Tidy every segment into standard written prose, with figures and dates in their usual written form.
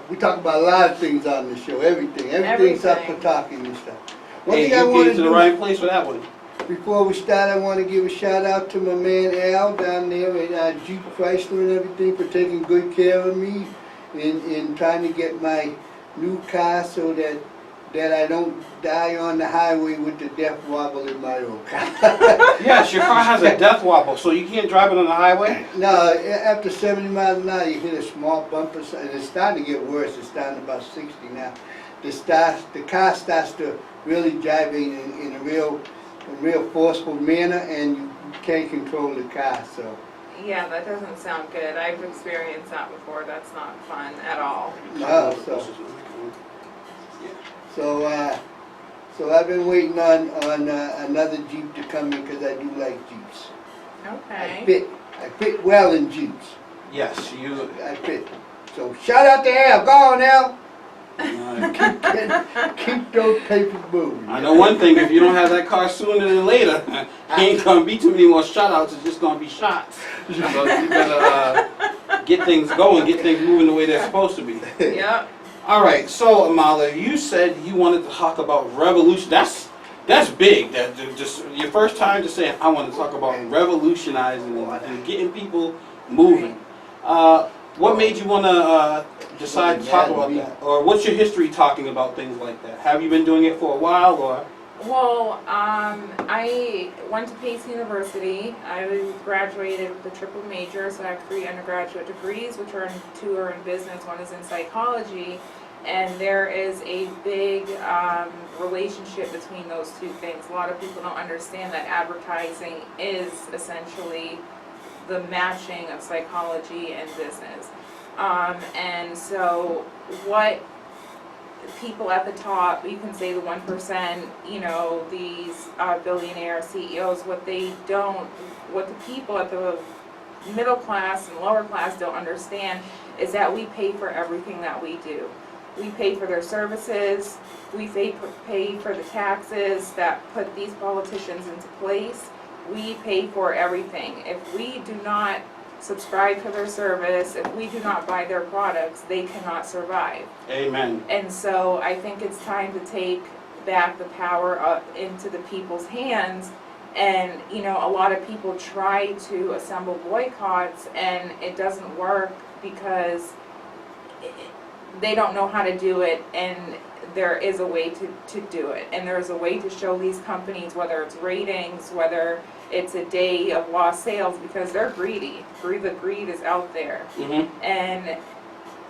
we talk about a lot of things on the show, everything's up for talking and stuff. One Hey, thing I you want came to to the do, right place for that one. before we start, I want to give a shout out to my man Al down there at Jeep Chrysler and everything for taking good care of me in trying to get my new car so that I don't die on the highway with the death wobble in my old car. Yes, your car has a death wobble, so you can't drive it on the highway? No, after 70 miles an hour, you hit a small bumper, and it's starting to get worse. It's down to about 60 now. The car starts to really drive in a real forceful manner, and you can't control the car. So. Yeah, that doesn't sound good. I've experienced that before. That's not fun at all. No, so I've been waiting on another Jeep to come in because I do like Jeeps. Okay. I fit well in Jeeps. Yes, you. I fit. So shout out to Al. Go on, Al. Keep those papers moving. I know one thing, if you don't have that car sooner than later, ain't gonna be too many more shut outs, it's just gonna be shots. So you better get things going, get things moving the way they're supposed to be. Yep. Alright, so Amala, you said you wanted to talk about revolution. That's big. That just your first time just saying I want to talk about revolutionizing and getting people moving. What made you want to decide to talk about that? Or what's your history talking about things like that? Have you been doing it for a while, or? Well, I went to Pace University. I graduated with a triple major, so I have 3 undergraduate degrees, which are two are in business, one is in psychology. And there is a big relationship between those two things. A lot of people don't understand that advertising is essentially the matching of psychology and business. And so what people at the top, you can say the 1%, you know, these billionaire CEOs, what the people at the middle class and lower class don't understand is that we pay for everything that we do. We pay for their services, we pay for the taxes that put these politicians into place. We pay for everything. If we do not subscribe to their service, if we do not buy their products, they cannot survive. Amen. And so I think it's time to take back the power up into the people's hands. And, you know, a lot of people try to assemble boycotts and it doesn't work because they don't know how to do it, and there is a way to do it. And there's a way to show these companies, whether it's ratings, whether it's a day of lost sales, because they're greedy. The greed is out there. Mm-hmm. And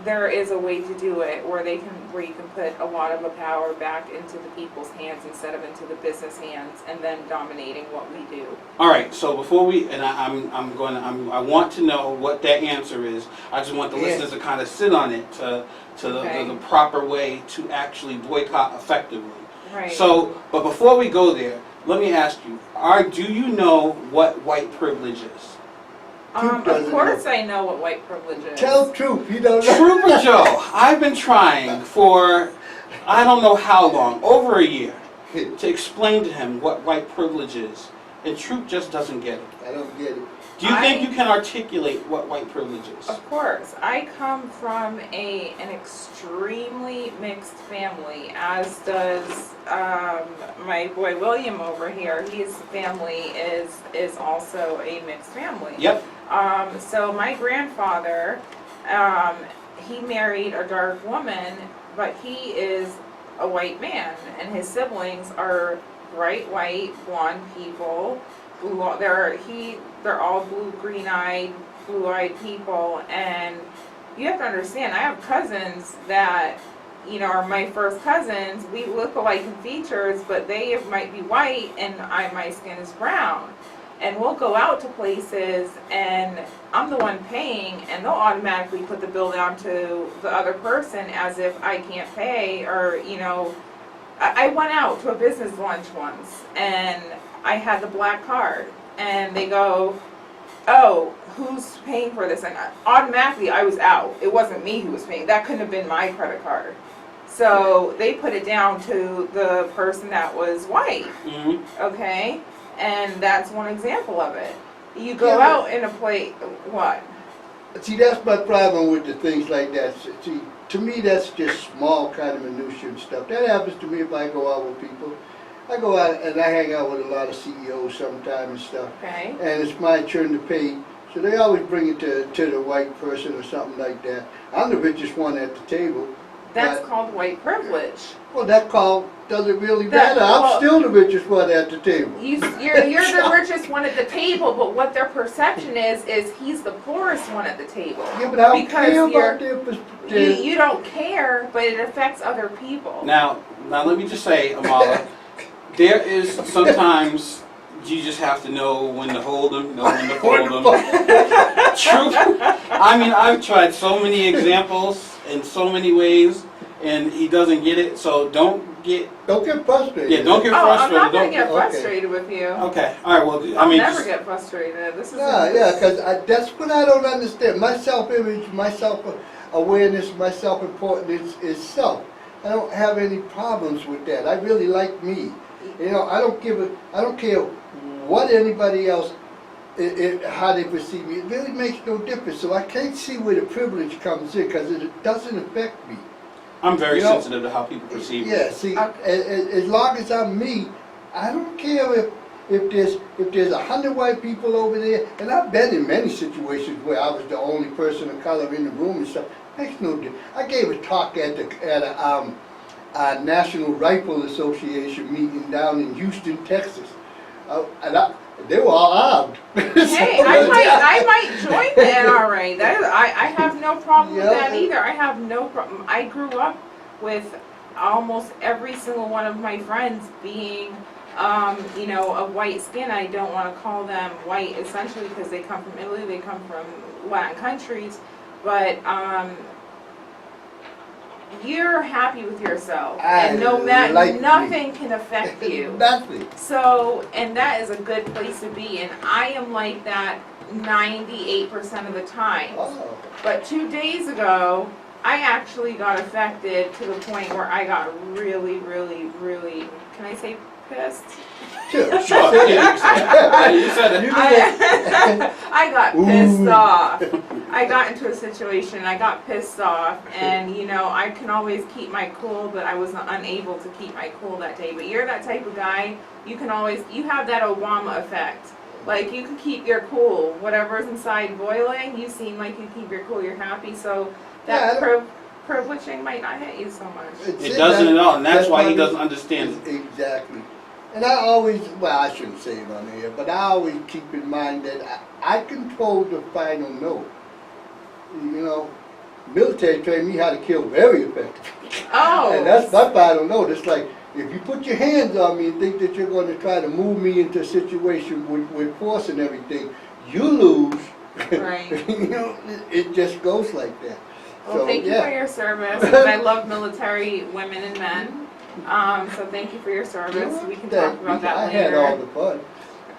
there is a way to do it where you can put a lot of the power back into the people's hands instead of into the business hands, and then dominating what we do. All right. So before we, and I want to know what that answer is. I just want the listeners to kind of sit on it to the proper way to actually boycott effectively. Right. So, but before we go there, let me ask you: do you know what white privilege is? Of course I know what white privilege is. Tell the truth, you don't know. Trooper Joe, I've been trying for I don't know how long, over a year, to explain to him what white privilege is, and Troop just doesn't get it. I don't get it. Do you think you can articulate what white privilege is? Of course. I come from an extremely mixed family, as does my boy William over here. His family is also a mixed family. Yep. So my grandfather, he married a dark woman, but he is a white man, and his siblings are bright white, blonde people. They're all green-eyed, blue-eyed people, and you have to understand, I have cousins that, you know, are my first cousins. We look alike in features, but they might be white, and my skin is brown. And we'll go out to places, and I'm the one paying, and they'll automatically put the bill down to the other person as if I can't pay, or, you know, I went out to a business lunch once, and I had the black card, and they go, oh, who's paying for this? And automatically I was out. It wasn't me who was paying. That couldn't have been my credit card. So they put it down to the person that was white. Mm-hmm. Okay? And that's one example of it. You go out in a place, what? See, that's my problem with the things like that. See, to me, that's just small kind of minutia and stuff. That happens to me if I go out with people. I go out and I hang out with a lot of CEOs sometimes and stuff. Okay. And it's my turn to pay. So they always bring it to the white person or something like that. I'm the richest one at the table. That's but- called white privilege. Well, that call doesn't really That- matter. I'm well- still the richest one at the table. You're the richest one at the table, but what their perception is he's the poorest one at the table. Yeah, but I don't Because care you're- about their perspective. You don't care, but it affects other people. Now let me just say, Amala, there is sometimes you just have to know when to hold them, know when to fold them. Truth. I mean, I've tried so many examples in so many ways, and he doesn't get it. So don't get frustrated. Yeah, don't get Oh, I'm frustrated. not gonna Don't get okay. frustrated with you. Okay. All right. Well, I I'll mean, never just- get frustrated. This is Yeah, because that's what I don't understand. My self-image, my self-awareness, my self-importance is self. I don't have any problems with that. I really like me. You know, I don't care what anybody else, how they perceive me. It really makes no difference. So I can't see where the privilege comes in because it doesn't affect me. I'm very You know, sensitive to how people perceive me. Yeah, see, Okay. as long as I'm me, I don't care if there's 100 white people over there, and I've been in many situations where I was the only person of color in the room and stuff. Makes no difference. I gave a talk at a National Rifle Association meeting down in Houston, Texas, they were all armed. Hey, I might join the NRA. I have no problem with that Yeah. either. I have no problem. I grew up with almost every single one of my friends being, of white skin. I don't want to call them white essentially because they come from Italy, they come from Latin countries, but you're happy with yourself, and nothing can affect you. Nothing. So, and that is a good place to be, and I am like that 98% of the time. Oh. But 2 days ago, I actually got affected to the point where I got really, really, really, can I say pissed? Sure. Sure. Yeah, you said it. I got pissed Ooh. off. I got into a situation, I got pissed off, and I can always keep my cool, but I was unable to keep my cool that day. But you're that type of guy, you have that Obama effect. Like, you can keep your cool. Whatever's inside boiling, you seem like you keep your cool, you're happy, so that privileging might not hit you so much. It doesn't at all, and that's why he why doesn't understand it. Exactly. And I always, well, I shouldn't say it on here, but I always keep in mind that I control the final note. You know, military trained me how to kill very effectively. Oh. And that's my final note. It's like, if you put your hands on me and think that you're going to try to move me into a situation with force and everything, you lose. Right. It just goes like that. Well, So, thank you yeah. for your service, 'cause I love military women and men. So thank you for your service. We can talk about that I later. had all the fun.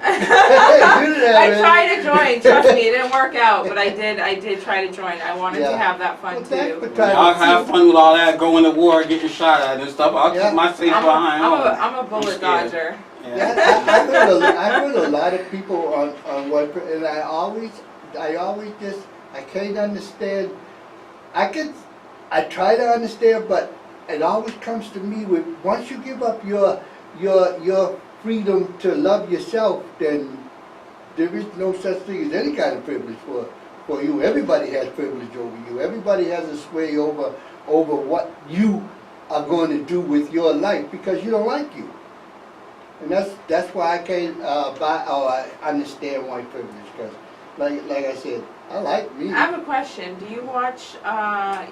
I tried to join. Trust me, it didn't work out, but I did try to join. I wanted to Yeah. have that fun Well, thanks for too. trying I'll to have fun with all that, going to war, getting shot at and stuff. I'll Yeah. keep my safe I'm behind. I'm a bullet scared. dodger. Yeah, I heard a lot of people on what, and I always just, I can't understand. I try to understand, but it always comes to me with, once you give up your freedom to love yourself, then there is no such thing as any kind of privilege for you. Everybody has privilege over you. Everybody has a sway over what you are going to do with your life because you don't like you. And that's why I can't I understand white privilege, because like I said, I like me. I have a question. Do you watch? I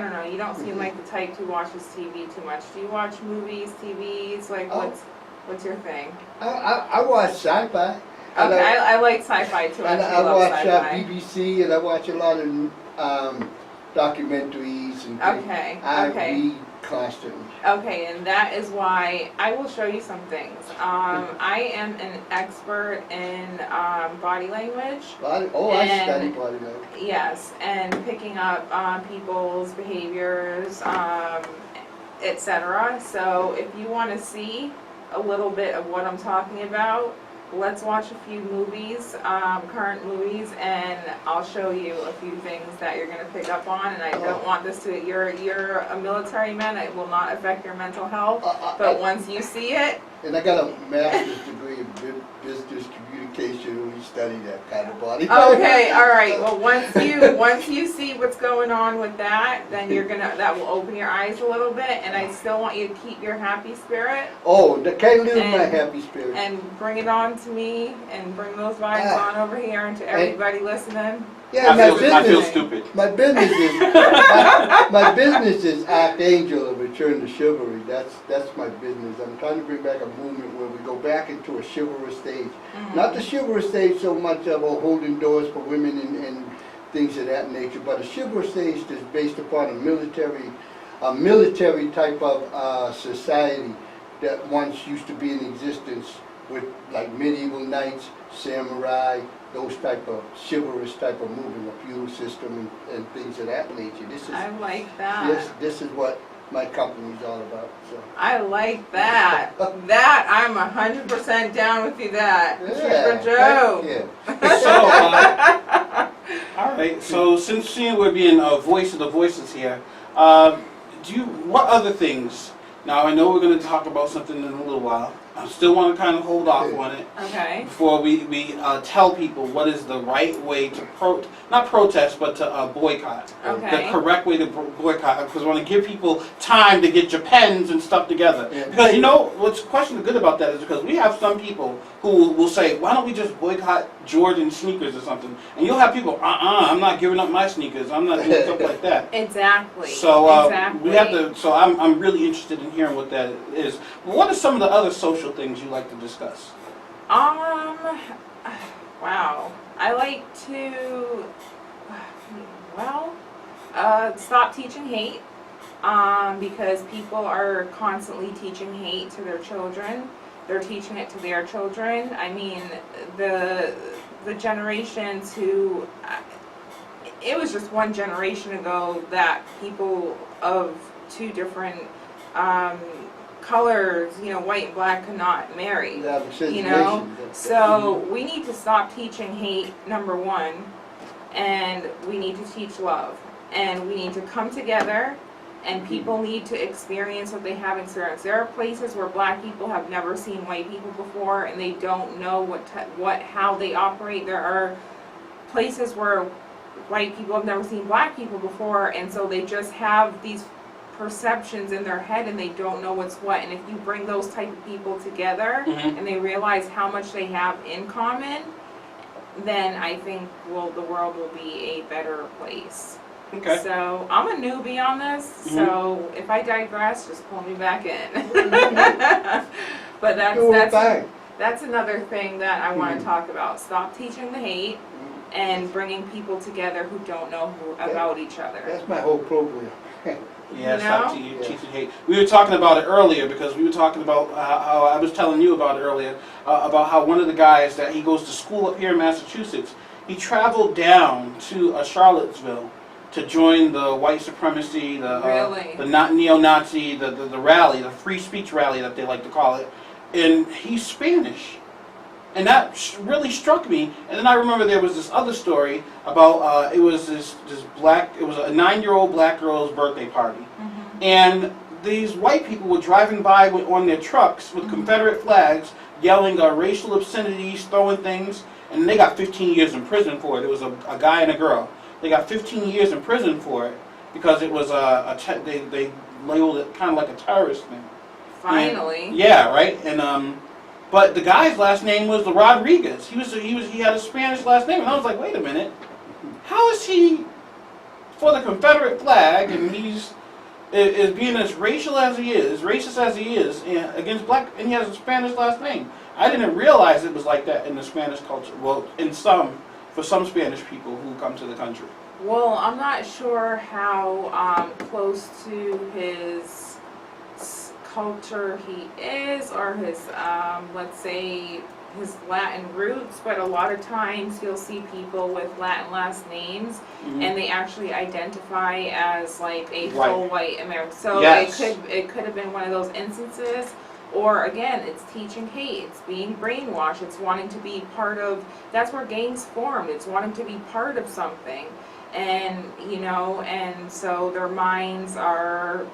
don't know. You don't seem like the type who watches TV too much. Do you watch movies, TVs? Like, Oh. what's your thing? I watch sci-fi. Okay, I like sci-fi too. And Actually, I love watch sci-fi. BBC, and I watch a lot of documentaries and things. Okay, I okay. read constantly. Okay, and that is why I will show you some things. I am an expert in body language. I study body language. Yes, and picking up people's behaviors, etc. So if you want to see a little bit of what I'm talking about, let's watch a few movies, current movies, and I'll show you a few things that you're gonna pick up on. And I don't want this to. You're a military man. It will not affect your mental health. But once you see it. And I got a master's degree in business communication. We study that kind of body. Okay, all right. Well, once you see what's going on with that, then that will open your eyes a little bit. And I still want you to keep your happy spirit. Oh, I can't lose my happy spirit. And bring it on to me, and bring those vibes on over here, and to everybody listening. Yeah, I feel stupid. My business is Archangel of Return to Chivalry. That's my business. I'm trying to bring back a movement where we go back into a chivalrous stage. Mm-hmm. Not the chivalrous stage so much about holding doors for women and things of that nature, but a chivalrous stage that's based upon a military type of society that once used to be in existence with like medieval knights, samurai, those type of chivalrous type of movement, a feudal system and things of that nature. I like that. This is what my company's all about. So. I like that. That I'm 100% down with you. That Yeah, for Joe. So, all right. So since we're being a voice of the voices here, what other things? Now I know we're going to talk about something in a little while. I still want to kind of hold off on it. Okay. Before we tell people what is the right way to not protest, but to boycott. Okay. The correct way to boycott, because I want to give people time to get your pens and stuff together. Yeah. Because you know what's question good about that is because we have some people who will say, why don't we just boycott Jordan sneakers or something? And you'll have people, I'm not giving up my sneakers. I'm not doing stuff like that. Exactly. So exactly. we have to. So I'm really interested in hearing what that is. What are some of the other social things you like to discuss? Wow. I like to, stop teaching hate, because people are constantly teaching hate to their children. They're teaching it to their children. I mean, the generations who, it was just one generation ago that people of two different, colors, white and black, could not marry. So we need to stop teaching hate, number one, and we need to teach love, and we need to come together, and people need to experience what they have experienced. There are places where black people have never seen white people before, and they don't know how they operate. There are places where white people have never seen black people before, and so they just have these perceptions in their head, and they don't know what's what. And if you bring those type of people together, and they realize how much they have in common, then I think the world will be a better place. Okay. So I'm a newbie on this, so if I digress, just pull me back in. But that's another thing that I want to talk about. Stop teaching the hate and bringing people together who don't know about each other. That's my whole program. Yeah, stop teaching hate. We were talking about it earlier because we were talking about how I was telling you about it earlier, about how one of the guys that he goes to school up here in Massachusetts, he traveled down to Charlottesville to join the White Supremacy, the not neo-Nazi, the rally, the free speech rally that they like to call it, and he's Spanish. And that really struck me. And then I remember there was this other story about, it was a 9-year-old black girl's birthday party. And these white people were driving by on their trucks with Confederate flags, yelling racial obscenities, throwing things, and they got 15 years in prison for it. It was a guy and a girl. They got 15 years in prison for it because it was they labeled it kind of like a terrorist thing. Finally. And, yeah, right. And but the guy's last name was Rodriguez. He had a Spanish last name, and I was like, wait a minute, how is he for the Confederate flag, and he's being as racial as he is, racist as he is, against black, and he has a Spanish last name? I didn't realize it was like that in the Spanish culture. Well, for some Spanish people who come to the country. Well, I'm not sure how close to his culture he is, or his, let's say, his Latin roots, but a lot of times you'll see people with Latin last names, and they actually identify as like a full white American. So it could have been one of those instances, Or again, it's teaching hate, it's being brainwashed, it's wanting to be part of, that's where gangs formed, it's wanting to be part of something. And, you know, and so their minds are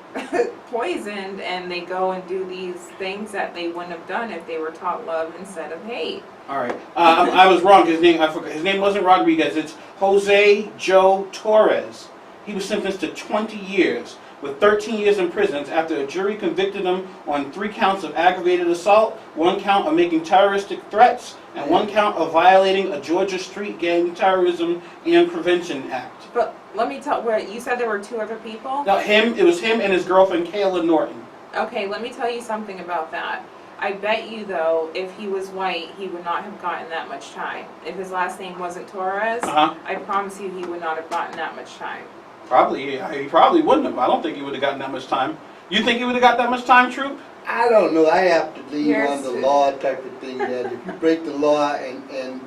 poisoned and they go and do these things that they wouldn't have done if they were taught love instead of hate. All right. I was wrong. His name, I forgot. His name wasn't Rodriguez. It's Jose Joe Torres. He was sentenced to 20 years with 13 years in prison after a jury convicted him on 3 counts of aggravated assault, 1 count of making terroristic threats, and 1 count of violating a Georgia Street Gang Terrorism and Prevention Act. But let me tell, where you said there were 2 other people? Now, it was him and his girlfriend, Kayla Norton. Okay, let me tell you something about that. I bet you, though, if he was white, he would not have gotten that much time. If his last name wasn't Torres, I promise you he would not have gotten that much time. Probably, he probably wouldn't have. I don't think he would have gotten that much time. You think he would have got that much time, Troop? I don't know. I have to lean on the law type of thing. That if you break the law and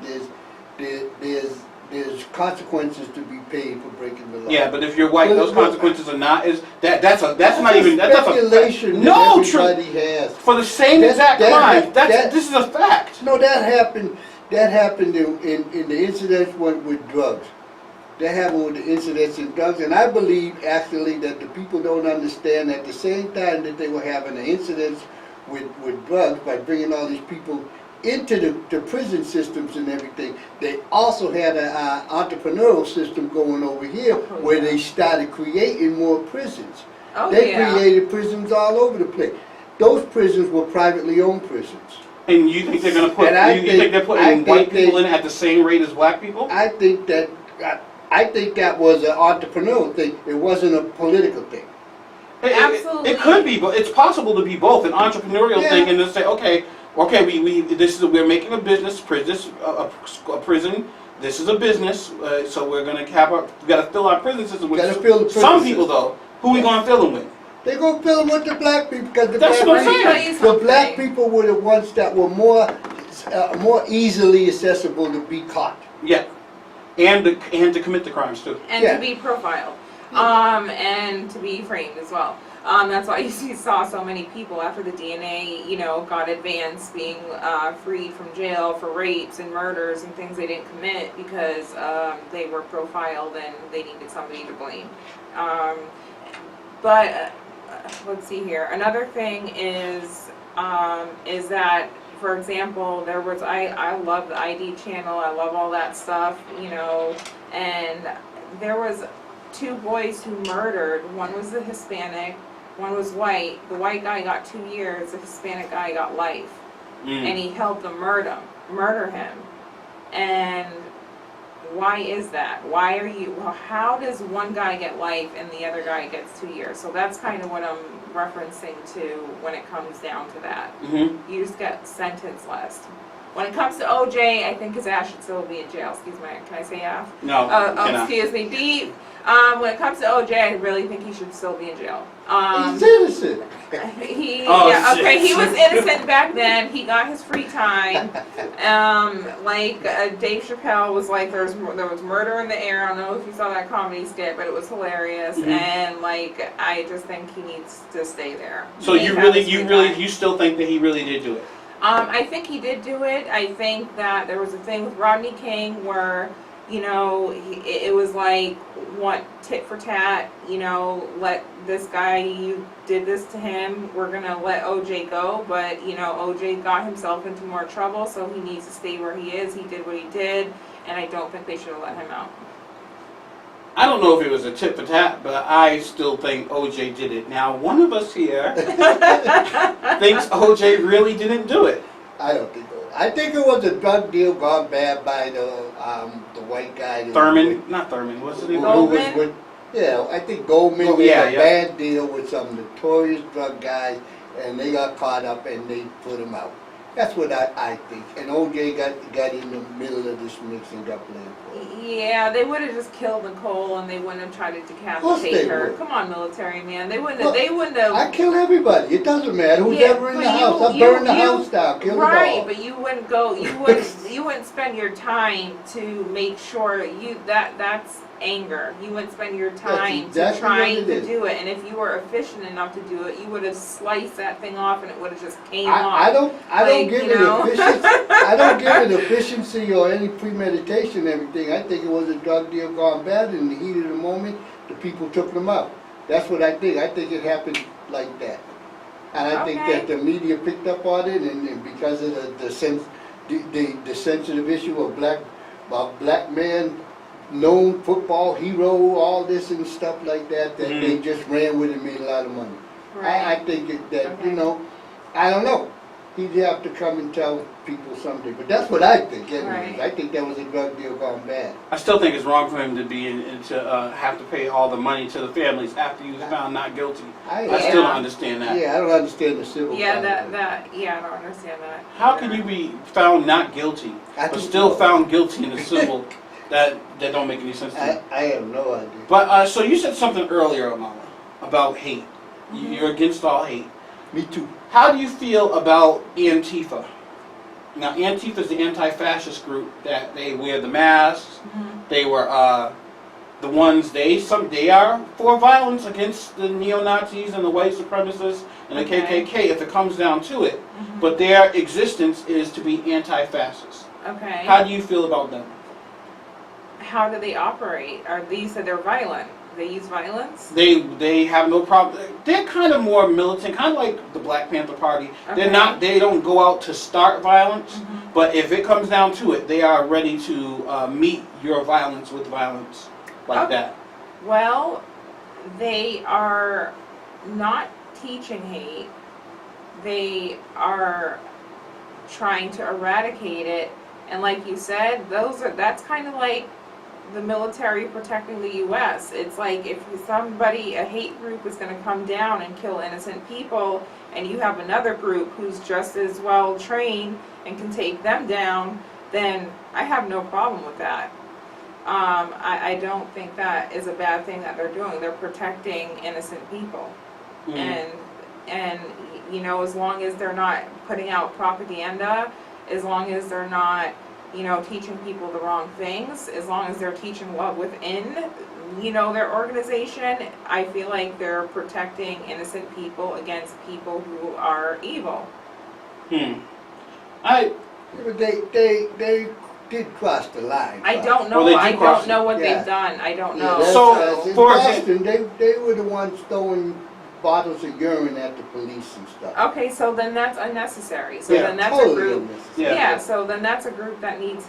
there's consequences to be paid for breaking the law. Yeah, but if you're white, those consequences are not. That's not even speculation. No, everybody has for the same exact crime. This is a fact. No, that happened. That happened in the incidents with drugs. That happened with the incidents in drugs, and I believe actually that the people don't understand at the same time that they were having the incidents with drugs by bringing all these people into the prison systems and everything. They also had an entrepreneurial system going over here where they started creating more prisons. They created prisons all over the place. Those prisons were privately owned prisons. And you think they're going to put? You think they're putting white people in at the same rate as black people? I think that was an entrepreneurial thing. It wasn't a political thing. Absolutely. It could be, but it's possible to be both an entrepreneurial thing and to say, okay, we're making a business, a prison. This is a business, so we're going to we got to fill our prison system with some people though. Who are we going to fill them with? They're going to fill them with the black people because the black people were the ones that were more easily accessible to be caught. Yeah. And to commit the crimes too. And to be profiled. And to be framed as well. That's why you saw so many people after the DNA, got advanced, being freed from jail for rapes and murders and things they didn't commit because they were profiled and they needed somebody to blame. But let's see here. Another thing is that, for example, there was I love the ID channel. I love all that stuff, and there was 2 boys who murdered. One was a Hispanic, one was white. The white guy got 2 years, the Hispanic guy got life. And he helped them murder him. And why is that? How does one guy get life and the other guy gets 2 years? So that's kind of what I'm referencing to when it comes down to that. You just get sentence less. When it comes to OJ, I think his ass should still be in jail. Excuse me, can I say ass? No. Excuse me, Deep. When it comes to OJ, I really think he should still be in jail. He's innocent. He was innocent back then. He got his free time. Dave Chappelle was like, there was murder in the air. I don't know if you saw that comedy skit, but it was hilarious. And I just think he needs to stay there. So you still think that he really did do it? I think he did do it. I think that there was a thing with Rodney King where, it was like, tit for tat, let this guy, you did this to him, we're going to let OJ go. But, OJ got himself into more trouble, so he needs to stay where he is. He did what he did, and I don't think they should have let him out. I don't know if it was a tit for tat, but I still think OJ did it. Now, one of us here thinks OJ really didn't do it. I don't think so. I think it was a drug deal gone bad by the white guy. Thurman, not Thurman. What's his name? Goldman. I think Goldman made a bad deal with some notorious drug guys, and they got caught up and they put him out. That's what I think. And OJ got in the middle of this mix and got blamed for it. Yeah, they would have just killed Nicole and they wouldn't have tried to decapitate her. Would. Come on, military man. They wouldn't have. I kill everybody. It doesn't matter who's ever in the house. I burn the house down. Kill them all. Right, but you wouldn't go. You wouldn't spend your time to make sure that's anger. You wouldn't spend your time exactly trying what it to is. do it. And if you were efficient enough to do it, you would have sliced that thing off and it would have just came I off. don't Like, give you it know. efficiency. I don't give it efficiency or any premeditation and everything. I think it was a drug deal gone bad in the heat of the moment. The people took them out. That's what I think. I think it happened like that. And I think Okay. that the media picked up on it, and because of the sensitive issue of black man, known football hero, all this and stuff like that, that they just ran with and made a lot of money. I Right. think that, Okay. you know, I don't know. He'd have to come and tell people someday, but that's what I think anyways. Right. I think that was a drug deal gone bad. I still think it's wrong for him to be to have to pay all the money to the families after he was found not guilty. I Yeah. still don't understand that. Yeah, I don't understand the civil Yeah, part of it. yeah, I don't understand that. How can you be found not guilty, I but don't still know. found guilty in the civil? That don't make any sense to me. I have no idea. But so you said something earlier, Amala, about hate. You're against all hate. Me too. How do you feel about Antifa? Now, Antifa is the anti-fascist group that they wear the masks. They were the ones they are for violence against the neo-Nazis and the white supremacists and the Okay. KKK if it comes down to it. But their existence is to be anti-fascist. Okay. How do you feel about them? How do they operate? Are these that they're violent? They use violence? They have no problem. They're kind of more militant, kind of like the Black Panther Party. Okay. They don't go out to start violence, but if it comes down to it, they are ready to meet your violence with violence, like Okay. that. Well, they are not teaching hate. They are trying to eradicate it. And like you said, that's kind of like the military protecting the U.S. It's like if a hate group is going to come down and kill innocent people, and you have another group who's just as well trained and can take them down, then I have no problem with that. I don't think that is a bad thing that they're doing. They're protecting innocent people. And you know, as long as they're not putting out propaganda, as long as they're not, you know, teaching people the wrong things, as long as they're teaching what within, you know, their organization, I feel like they're protecting innocent people against people who are evil. But they did cross the line. I don't know. Well, they I did cross don't know what Yeah. they've done. I don't Yeah, know. that's, So, in for Boston, they were the ones throwing bottles of urine at the police and stuff. Okay, so then that's unnecessary. So Yeah, then that's totally a group. unnecessary. Yeah. So then that's a group that needs,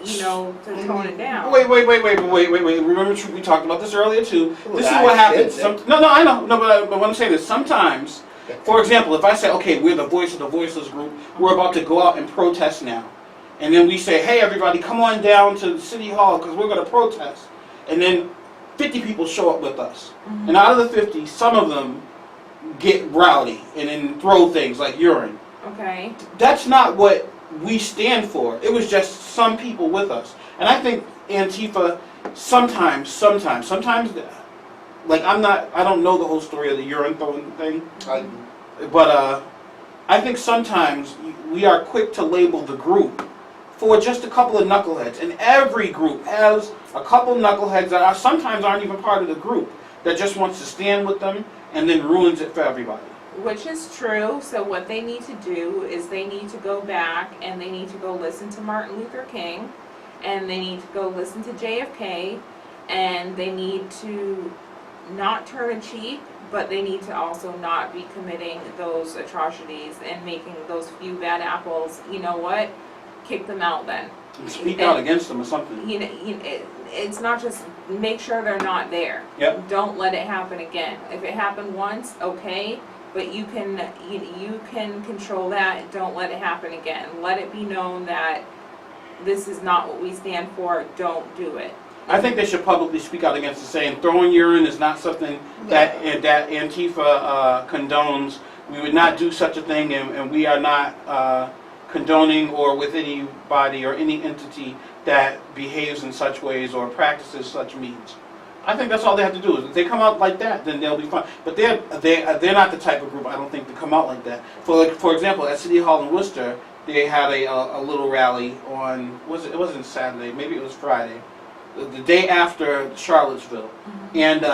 you know, to tone it down. Wait. Remember, we talked about this earlier too. Well, This is I what happens. said that. No, I know. No, but what I'm saying is sometimes, for example, if I say, okay, we're the voice of the voiceless group, we're about to go out and protest now. And then we say, hey, everybody, come on down to the city hall because we're going to protest. And then 50 people show up with us. And out of the 50, some of them get rowdy and then throw things like urine. Okay. That's not what we stand for. It was just some people with us. And I think Antifa sometimes, like I don't know the whole story of the urine throwing thing, but I think sometimes we are quick to label the group for just a couple of knuckleheads. And every group has a couple knuckleheads that sometimes aren't even part of the group that just wants to stand with them and then ruins it for everybody. Which is true. So what they need to do is they need to go back and they need to go listen to Martin Luther King, and they need to go listen to JFK, and they need to not turn a cheek, but they need to also not be committing those atrocities and making those few bad apples. You know what? Kick them out then. Speak out against them or something. You know, it's not just make sure they're not there. Yep. Don't let it happen again. If it happened once, okay, but you can control that. Don't let it happen again. Let it be known that this is not what we stand for. Don't do it. I think they should publicly speak out against it, saying throwing urine is not something that Antifa condones. We would not do such a thing, and we are not condoning or with anybody or any entity that behaves in such ways or practices such means. I think that's all they have to do. Is if they come out like that, then they'll be fine. But they're not the type of group, I don't think, to come out like that. For example, at City Hall in Worcester, they had a little rally on, it wasn't Saturday, maybe it was Friday. the day after Charlottesville, and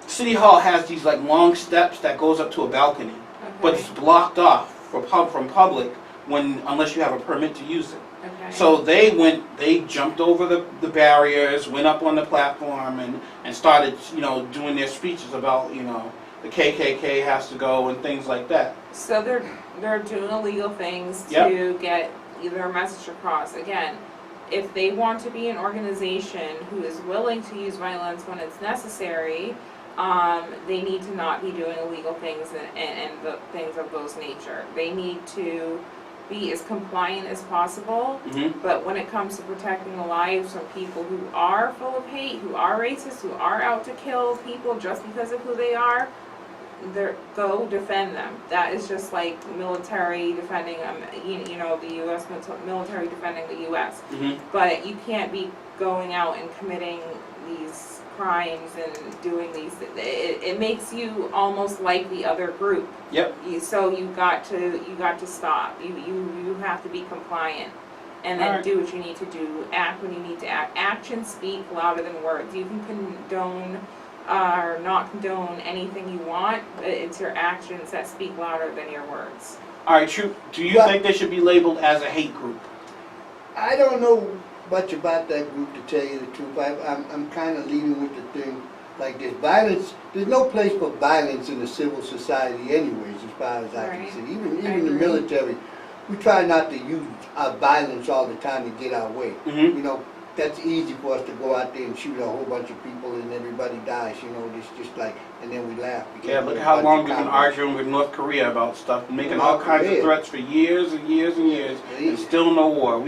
City Hall has these like long steps that goes up to a balcony, but it's blocked off from public unless you have a permit to use it. Okay. So they jumped over the barriers, went up on the platform, and started, doing their speeches about, the KKK has to go and things like that. So they're doing illegal things Yep. to get their message across. Again, if they want to be an organization who is willing to use violence when it's necessary, they need to not be doing illegal things and the things of those nature. They need to be as compliant as possible, but when it comes to protecting the lives from people who are full of hate, who are racist, who are out to kill people just because of who they are, go defend them. That is just like military defending, the U.S. military defending the U.S. But you can't be going out and committing these crimes and doing these. It makes you almost like the other group. Yep. So you got to stop. You have to be compliant, and then All right. do what you need to do. Act when you need to act. Actions speak louder than words. You can condone or not condone anything you want, but it's your actions that speak louder than your words. All right, True. Do you think they should be labeled as a hate group? I don't know much about that group, to tell you the truth. I'm kind of leading with the thing like this. Violence, there's no place for violence in a civil society anyways, as far as I Right. can see. Even I the agree. military, we try not to use our violence all the time to get our way. That's easy for us to go out there and shoot a whole bunch of people and everybody dies, it's just like, and then we laugh. because Yeah, look we're at a how bunch long of we've been cowards. arguing with North Korea about stuff, making North all kinds Korea. of threats for years and years and years, Yeah. and still no war.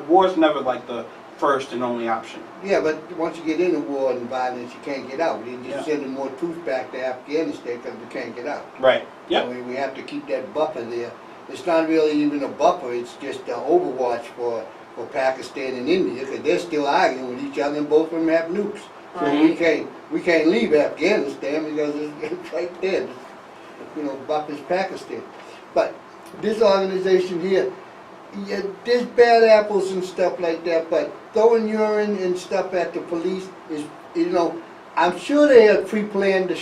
War's never like the first and only option. Yeah, but once you get into war and violence, you can't get out. They're just Yeah. sending more troops back to Afghanistan because we can't get out. Right. I Yep. mean, we have to keep that buffer there. It's not really even a buffer, it's just an overwatch for Pakistan and India, because they're still arguing with each other and both of them have nukes. So Right. we can't leave Afghanistan because it's right there. Buffers Pakistan. But this organization here, yeah, there's bad apples and stuff like that, but throwing urine and stuff at the police is, I'm sure they had pre-planned to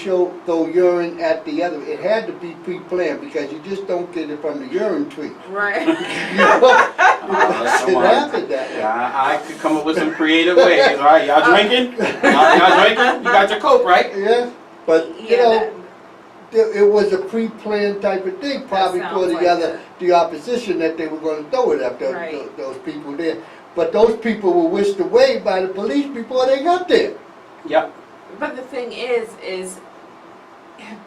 throw urine at the other. It had to be pre-planned because you just don't get it from the urine tree. Right. It happened that way. Yeah, I could come up with some creative ways. All right, y'all drinking? Y'all drinking? You got your Coke, right? Yeah, but Yeah, it was a pre-planned type of thing, probably That for sounds like the opposition, that they were going to throw it at Right. those people there. But those people were whisked away by the police before they got there. Yep. But the thing is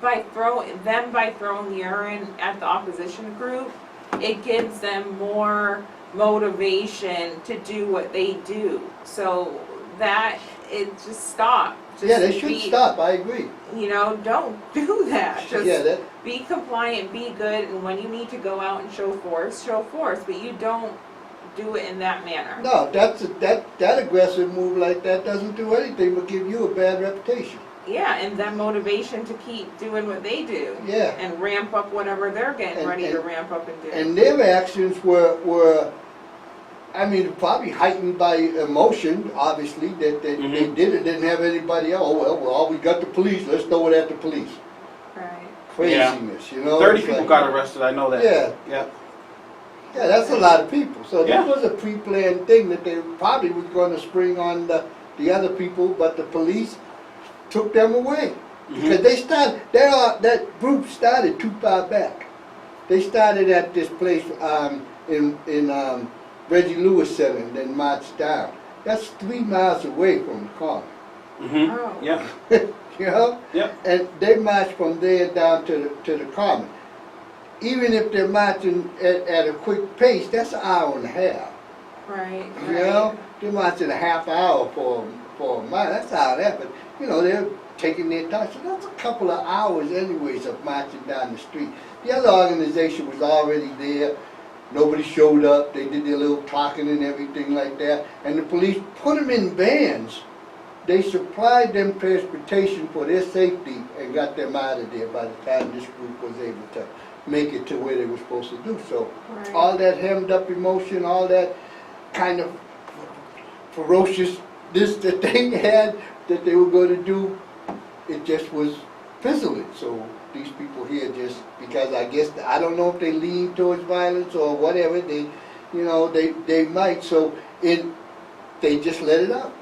by throwing urine at the opposition group, it gives them more motivation to do what they do. So that it just stop. Yeah, they should stop, I agree. Don't do that. Just Yeah, that, be compliant, be good, and when you need to go out and show force, but you don't do it in that manner. no, that aggressive move like that doesn't do anything but give you a bad reputation. Yeah, and then motivation to keep doing what they do. Yeah. And ramp up whatever they're getting And- ready to and- ramp up and do. And their actions were probably heightened by emotion, obviously, that they didn't have anybody else. Oh, well, we got the police, let's throw it at the police. Right. Craziness, 30 it's people like- got arrested, I know that. Yeah. Yep. Yeah, that's a lot of people. So Yeah. this was a pre-planned thing that they probably was going to spring on the other people, but the police took them away. Because they started, that group started too far back. They started at this place in Reggie Lewis Center and then marched down. That's 3 miles away from the car. Oh. Yep. Yep. And they marched from there down to the Common. Even if they're marching at a quick pace, that's an hour and a half. Right. They're marching a half hour for a mile. That's how that. But they're taking their time. So that's a couple of hours, anyways, of marching down the street. The other organization was already there. Nobody showed up. They did their little talking and everything like that. And the police put them in vans. They supplied them transportation for their safety and got them out of there by the time this group was able to make it to where they were supposed to do so. Right. All that hemmed up emotion, all that kind of ferociousness that they had, that they were gonna do, it just was fizzling. So these people here just, because I guess, I don't know if they lean towards violence or whatever, they, you know, they might, so they just let it out.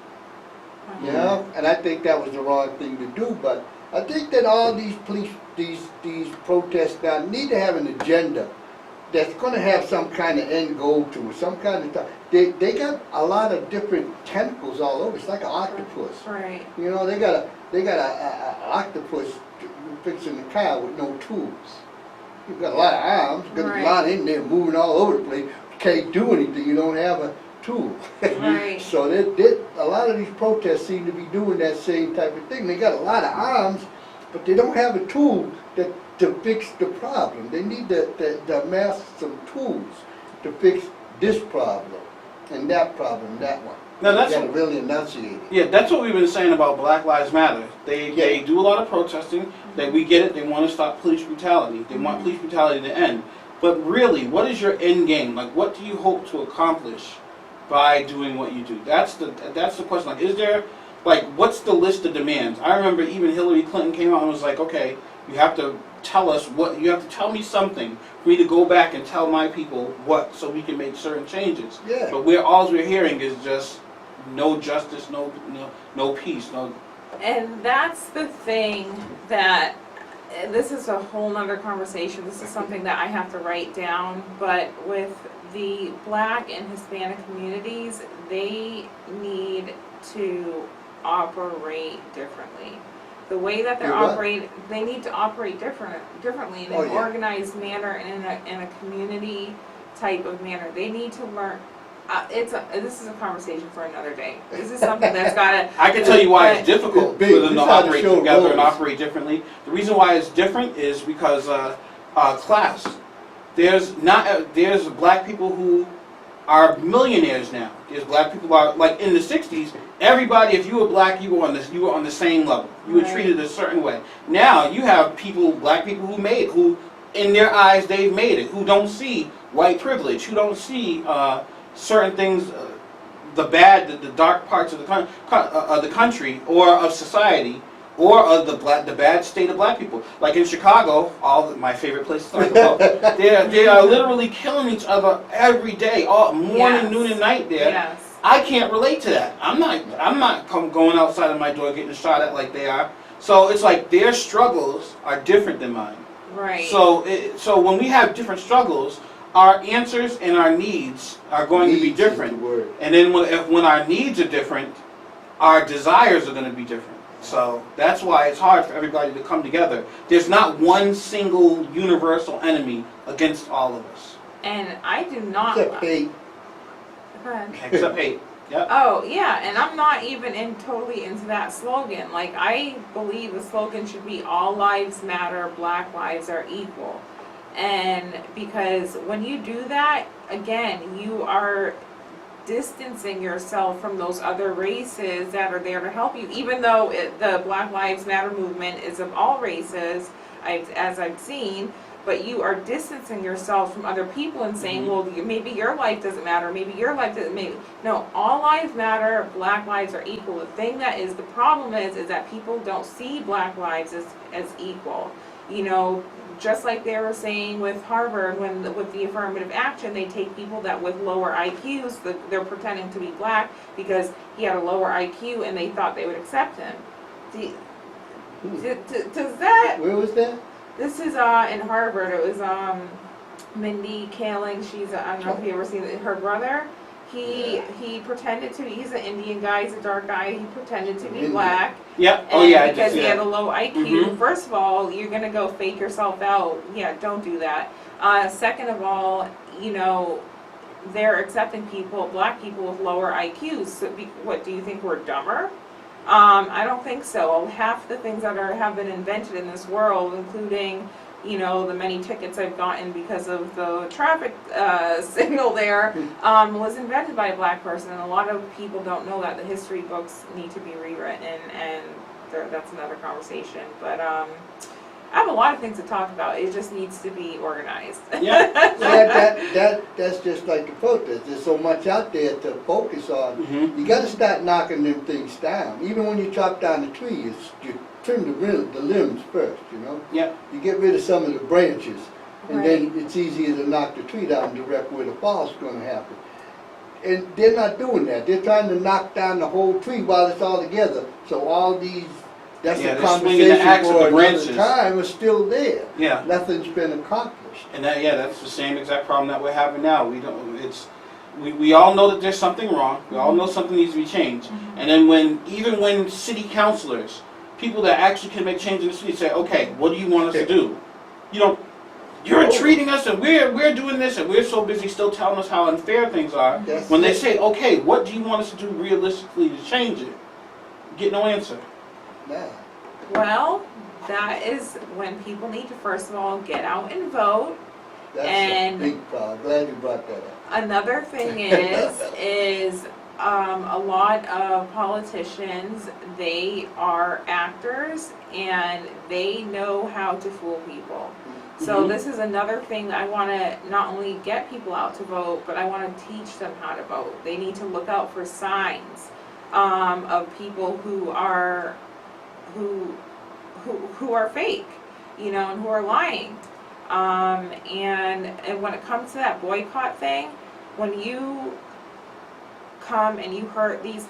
You know, and I think that was the wrong thing to do, but I think that all these these protests now need to have an agenda that's gonna have some kind of end goal to it, some kind of stuff. They got a lot of different tentacles all over, it's like an octopus. Right. You know, they got a octopus fixing the car with no tools. You've got a lot of arms, got a lot in there moving all over the place, you can't do anything, you don't have a tool. Right. So a lot of these protests seem to be doing that same type of thing. They got a lot of arms, but they don't have a tool to fix the problem. They need to amass some tools to fix this problem and that problem, that one. Now that's They gotta really enunciate it. Yeah, that's what we've been saying about Black Lives Matter. They do a lot of protesting. That we get it. They want to stop police brutality. They want police brutality to end. But really, what is your end game? Like, what do you hope to accomplish by doing what you do? That's the question. Like, is there, like, what's the list of demands? I remember even Hillary Clinton came out and was like, okay, you have to tell us what, you have to tell me something for me to go back and tell my people what, so we can make certain changes. Yeah. But all we're hearing is just no justice, no peace, no. And that's the thing that, this is a whole nother conversation, this is something that I have to write down, but with the Black and Hispanic communities, they need to operate differently. The way that they're operating, they need to operate differently in an organized manner and in a community type of manner. They need to learn. This is a conversation for another day. This is something that's gotta. I can tell you why it's difficult for them to operate together and roles. operate differently. The reason why it's different is because class. There's Black people who are millionaires now. There's Black people who are, like, in the '60s. Everybody, if you were Black, you were on the same level. You were treated a certain way. Now you have Black people who in their eyes they've made it, who don't see white privilege, who don't see certain things, the dark parts of the country or of society, or of the bad state of Black people. Like in Chicago, my favorite place to talk about, they are literally killing each other every day, all morning, noon, and night there. Yes. I can't relate to that. I'm not going outside of my door getting shot at like they are. So it's like their struggles are different than mine. Right. So when we have different struggles, our answers and our needs are going to be different. And then when our needs are different, our desires are going to be different. So that's why it's hard for everybody to come together. There's not one single universal enemy against all of us. And I do not. Except hate. Go ahead. Except hate. Yep. Oh yeah, and I'm not even totally into that slogan. Like, I believe the slogan should be all lives matter, Black lives are equal. And because when you do that, again, you are distancing yourself from those other races that are there to help you. Even though the Black Lives Matter movement is of all races, as I've seen, but you are distancing yourself from other people and saying, well, maybe your life doesn't matter, maybe your life doesn't matter. No, all lives matter, Black lives are equal. The thing that is the problem is that people don't see Black lives as equal. You know, just like they were saying with Harvard, with the affirmative action, they take people that with lower IQs, they're pretending to be Black because he had a lower IQ and they thought they would accept him. Does that? Where was that? This is in Harvard. It was Mindy Kaling. I don't know if you ever seen it. Her brother. He pretended to. He's an Indian guy. He's a dark guy. He pretended to be Black. Yep. Because he had a low IQ. First of all, you're gonna go fake yourself out. Yeah, don't do that. Second of all, you know, they're accepting Black people with lower IQs. So what do you think, we're dumber? I don't think so. Half the things that have been invented in this world, including, you know, the many tickets I've gotten because of the traffic signal there, was invented by a Black person. And a lot of people don't know that. The history books need to be rewritten, and that's another conversation. But I have a lot of things to talk about. It just needs to be organized. Yeah. That's just like the protest. There's so much out there to focus on. Mm-hmm. You gotta start knocking them things down. Even when you chop down the tree, you trim the limbs first, you know? Yeah. You get rid of some of the branches, and then Right. it's easier to knock the tree down direct where the fall's gonna happen. And they're not doing that. They're trying to knock down the whole tree while it's all together. So all these, that's Yeah, a they're swinging the conversation axe at for the another branches. time, is still there. Yeah. Nothing's been accomplished. And that's the same exact problem that we're having now. We all know that there's something wrong. We all know something needs to be changed. And then even when city councilors, people that actually can make change in the city say, okay, what do you want us to do? You're treating us and we're doing this and we're so busy still telling us how unfair things are. That's When they it. say, okay, what do you want us to do realistically to change it? Get no answer. Nah. Well, that is when people need to first of all get out and vote. That's And- a big problem. Glad you brought that up. Another thing is a lot of politicians, they are actors and they know how to fool people. So Mhm. this is another thing that I want to not only get people out to vote, but I want to teach them how to vote. They need to look out for signs of people who are fake, you know, and who are lying. And when it comes to that boycott thing, when you come and you hurt these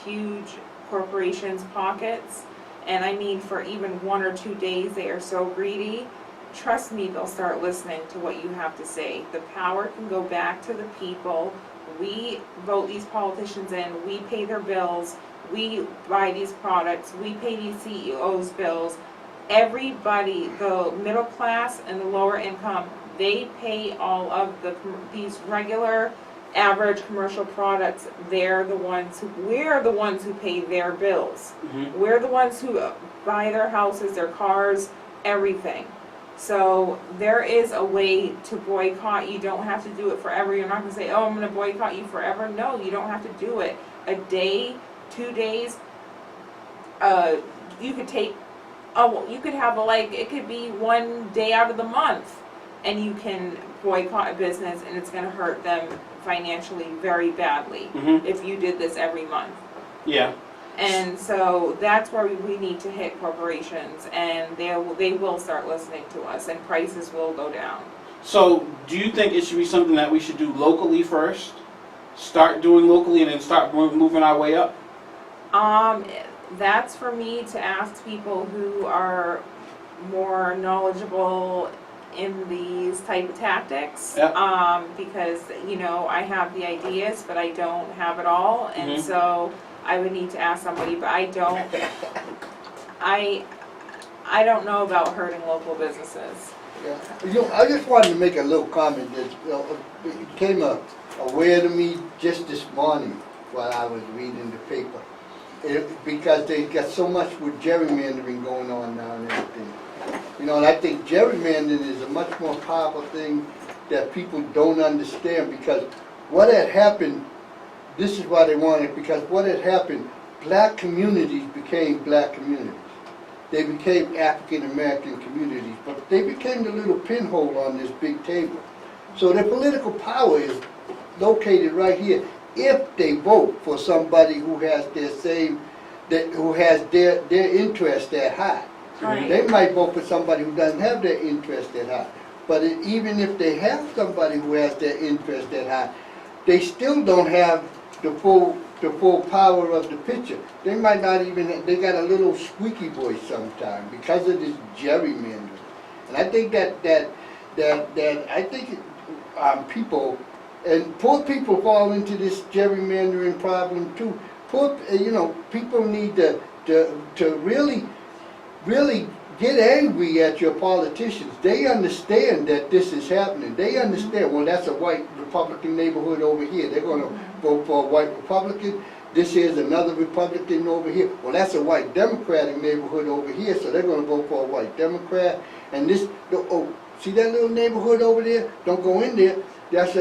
huge corporations' pockets, and I mean for even 1 or 2 days they are so greedy, trust me, they'll start listening to what you have to say. The power can go back to the people. We vote these politicians in, we pay their bills, we buy these products, we pay these CEOs' bills. Everybody, the middle class and the lower income, they pay all of these regular average commercial products. We're the ones who pay their bills. Mhm. We're the ones who buy their houses, their cars, everything. So there is a way to boycott. You don't have to do it forever. You're not going to say, oh, I'm going to boycott you forever. No, you don't have to do it. A day, 2 days, you could take, you could have it could be 1 day out of the month, and you can boycott a business and it's going to hurt them financially very badly Mhm. if you did this every month. Yeah. And so that's where we need to hit corporations, and they will start listening to us, and prices will go down. So, do you think it should be something that we should do locally first? Start doing locally and then start moving our way up? That's for me to ask people who are more knowledgeable in these type of tactics. Yeah. Because, you know, I have the ideas, but I don't have it all, and Mhm. so I would need to ask somebody, but I don't know about hurting local businesses. Yeah. You know, I just wanted to make a little comment that it came aware to me just this morning while I was reading the paper. Because they got so much with gerrymandering going on now and everything. You know, and I think gerrymandering is a much more powerful thing that people don't understand, because what had happened, this is why they want it, because what had happened, black communities became black communities. They became African American communities, but they became the little pinhole on this big table. So their political power is located right here if they vote for somebody who has their interest that high. Right. They might vote for somebody who doesn't have their interest that high. But even if they have somebody who has their interest that high, they still don't have the full power of the picture. They might not even, they got a little squeaky voice sometimes because of this gerrymandering. And I think people, and poor people fall into this gerrymandering problem too. People need to really get angry at your politicians. They understand that this is happening. They understand, well, that's a white Republican neighborhood over here. They're going to vote for a white Republican. This here's another Republican over here. Well, that's a white Democratic neighborhood over here, so they're going to vote for a white Democrat. And see that little neighborhood over there? Don't go in there. that's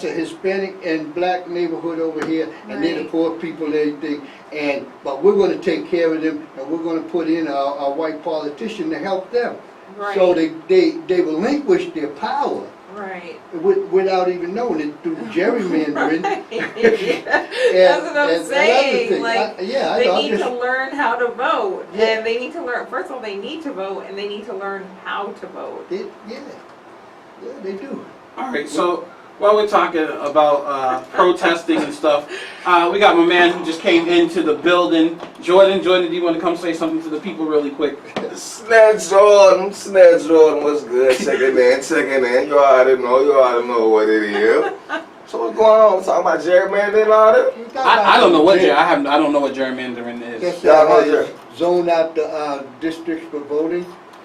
a Hispanic and black neighborhood over here, and they're the Right. poor people and everything. But we're gonna take care of them, and we're gonna put in a white politician to help them. Right. So they relinquish their power Right. without even knowing it through gerrymandering. That's what I'm saying. Like, I they know, I'm need just- to learn how to vote, Yeah. and they need to learn. First of all, they need to vote, and they need to learn how to vote. Yeah, they do. All right, so while we're talking about protesting and stuff, we got my man who just came into the building. Jordan, do you want to come say something to the people really quick? Sned Jordan, what's good? Second in. You already know what it is. So what's going on? We're talking about gerrymandering and all that? I don't know what I don't know what gerrymandering is. That's Y'all know how they Jer- zone out the districts for voting.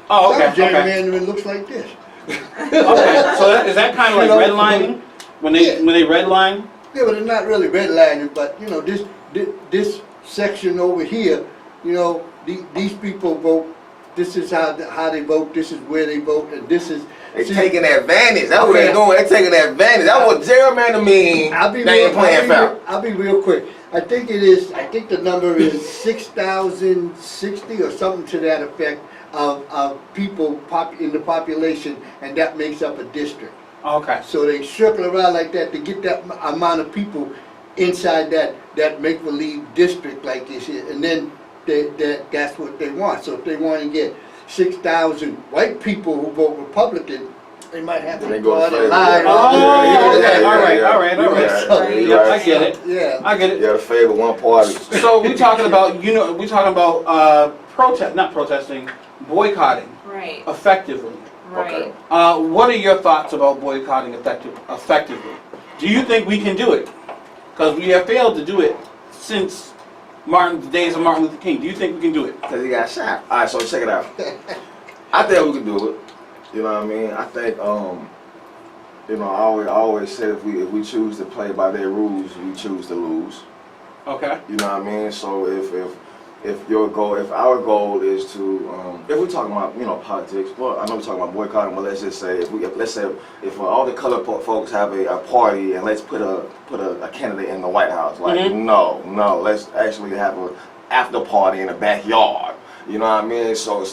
Oh, okay. Some Okay. gerrymandering looks like this. Okay. So is that kind of like redlining when they redline? Yeah, but it's not really redlining, but you know, this section over here, you know, these people vote, this is how they vote, this is where they vote, and this is... They taking advantage. That's what they doing. They taking advantage. That's what gerrymander mean. They ain't playing fair. I'll be real quick. I think the number is 6,060 or something to that effect of people in the population, and that makes up a district. Okay. So they circle around like that to get that amount of people inside that make-believe district like this here, and then that's what they want. So if they want to get 6,000 white people who vote Republican, they might have to They go go out and further. lie. Oh, okay. All right. Yeah, Yeah, I get it. Yeah. I get You it. gotta favor one party. So we're talking about not protesting, boycotting Right. effectively. Right. What are your thoughts about boycotting effectively? Do you think we can do it? Because we have failed to do it since the days of Martin Luther King. Do you think we can do it? Because he got shot. Alright, so check it out. I think we can do it. You know what I mean? I think, I always say if we choose to play by their rules, we choose to lose. Okay. You know what I mean? So if our goal is to, if we're talking about, politics, well, I know we're talking about boycotting, but let's just say, if all the colored folks have a party and let's put a candidate in the White House, like, no, let's actually have a after party in the backyard. You know what I mean? So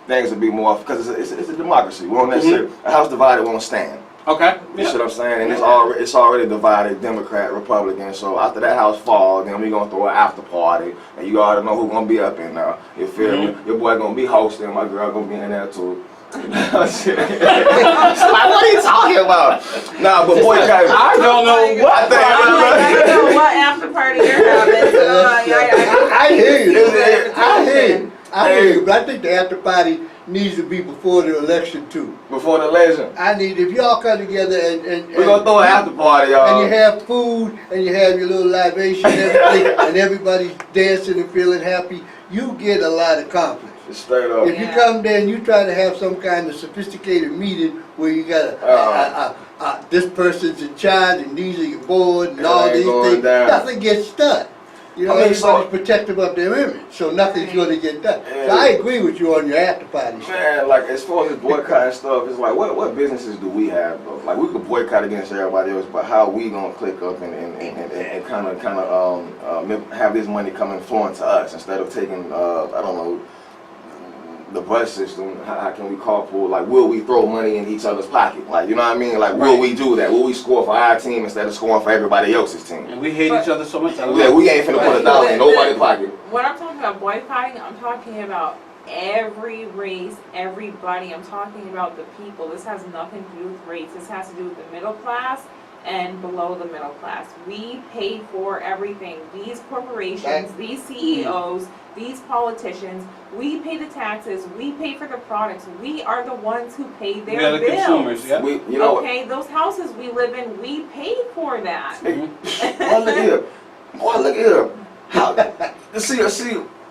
things would be more, because it's a democracy. We don't necessarily, a house divided won't stand. Okay. You see what I'm saying? And it's already divided, Democrat, Republican. So after that house falls, then we gonna throw an after party, and you already know who's gonna be up in there. You feel me? Your boy gonna be hosting, my girl gonna be in there too. It's like, what are you talking about? Nah, but boycott. I don't know what I don't know what after party you're having. So I hear you. I hear you, Hey. but I think the after party needs to be before the election too. Before the election, If y'all come together and we gonna throw an after party, y'all. and you have food and you have your little libation and everything, and everybody's dancing and feeling happy, you get a lot accomplished. Straight up. If you come there and you try to have some kind of sophisticated meeting where you got this person's in charge and these are your board and It all ain't these going things, down. nothing gets done. You know, I mean, everybody's protective of their image, so nothing's going to get done. So Yeah. I agree with you on your after party stuff. Man, like as far as this boycotting stuff, it's like what businesses do we have though? Like we could boycott against everybody else, but how we gonna click up and kind of have this money come and flow into us instead of taking I don't know, the bus system? How can we carpool? Like, will we throw money in each other's pocket? Like, you know what I mean? Like, will we do that? Will we score for our team instead of scoring for everybody else's team? And we hate each other so much. Yeah, we ain't finna put a dollar in nobody's pocket. When I'm talking about boycotting, I'm talking about every race, everybody. I'm talking about the people. This has nothing to do with race. This has to do with the middle class and below the middle class. We pay for everything. These corporations, these CEOs, these politicians, we pay the taxes, we pay for the products. We are the ones who pay their We are the bills. consumers, yeah. Okay, those houses we live in, we pay for that. Boy, look here. Boy, look here. How, see,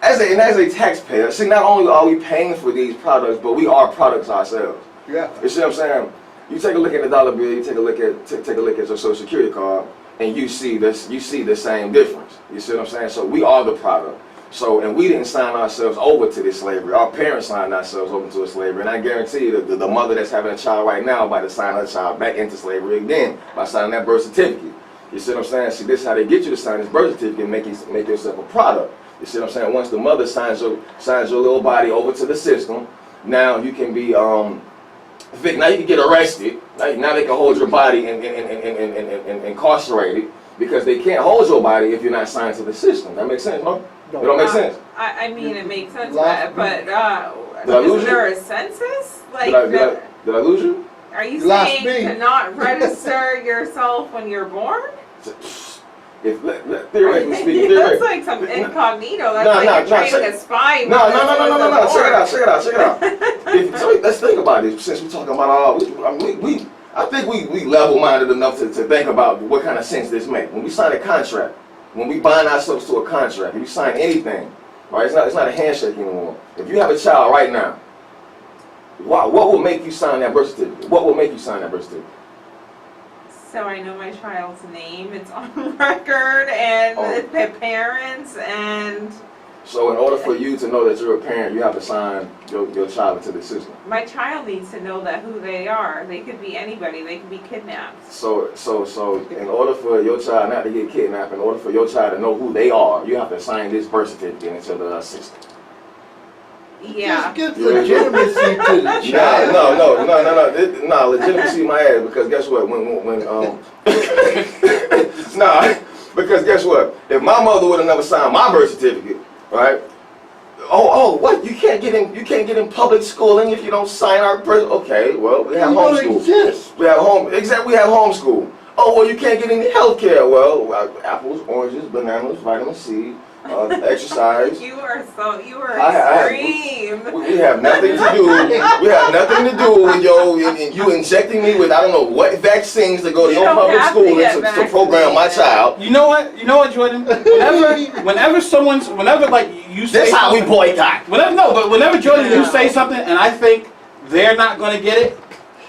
as a taxpayer, see, not only are we paying for these products, but we are products ourselves. Yeah. You see what I'm saying? You take a look at the dollar bill, you take a look at your Social Security card, and you see the same difference. You see what I'm saying? So we are the product. So, and we didn't sign ourselves over to this slavery. Our parents signed ourselves over to a slavery. And I guarantee you that the mother that's having a child right now about to sign her child back into slavery again by signing that birth certificate. You see what I'm saying? See, this is how they get you to sign this birth certificate and make yourself a product. You see what I'm saying? Once the mother signs your little body over to the system, now you can be now you can get arrested. Now they can hold your body and incarcerated because they can't hold your body if you're not signed to the system. That makes sense, no? It don't make sense. I mean, it makes sense, Lost but Did I lose isn't you? there a census? Like, Did I lose you? are you Lost saying me. to not register yourself when you're born? If theoretically speaking, That's like some incognito. That's No, like no, you're no, training check- a spy. No. when Check it out. So let's think about this. Since we're talking about all, I think we level-minded enough to think about what kind of sense this makes. When we sign a contract, when we bind ourselves to a contract, if you sign anything, right? It's not a handshake anymore. If you have a child right now, what will make you sign that birth certificate? What will make you sign that birth certificate? So I know my child's name. It's on record, and Oh. their parents, and So in order for you to know that you're a parent, you have to sign your child into the system. my child needs to know that who they are. They could be anybody. They could be kidnapped. So in order for your child not to get kidnapped, in order for your child to know who they are, you have to sign this birth certificate into the system. Yeah. Just gives legitimacy to the child. No, legitimacy my ass, because guess what? Because guess what? If my mother would have never signed my birth certificate, right? What? You can't get in public schooling if you don't sign our birth. Okay, well, we have You don't homeschool. exist. We have homeschool. Oh, well, you can't get any health care. Well, apples, oranges, bananas, vitamin C, exercise. You are extreme. We have nothing to do. We have nothing to do with you injecting me with I don't know what vaccines to go to You your don't public have to school get to program my vaccinated. child. You know what, Jordan? Whenever like you say This how we something- boycott. Whenever Jordan, you No. say something and I think they're not gonna get it,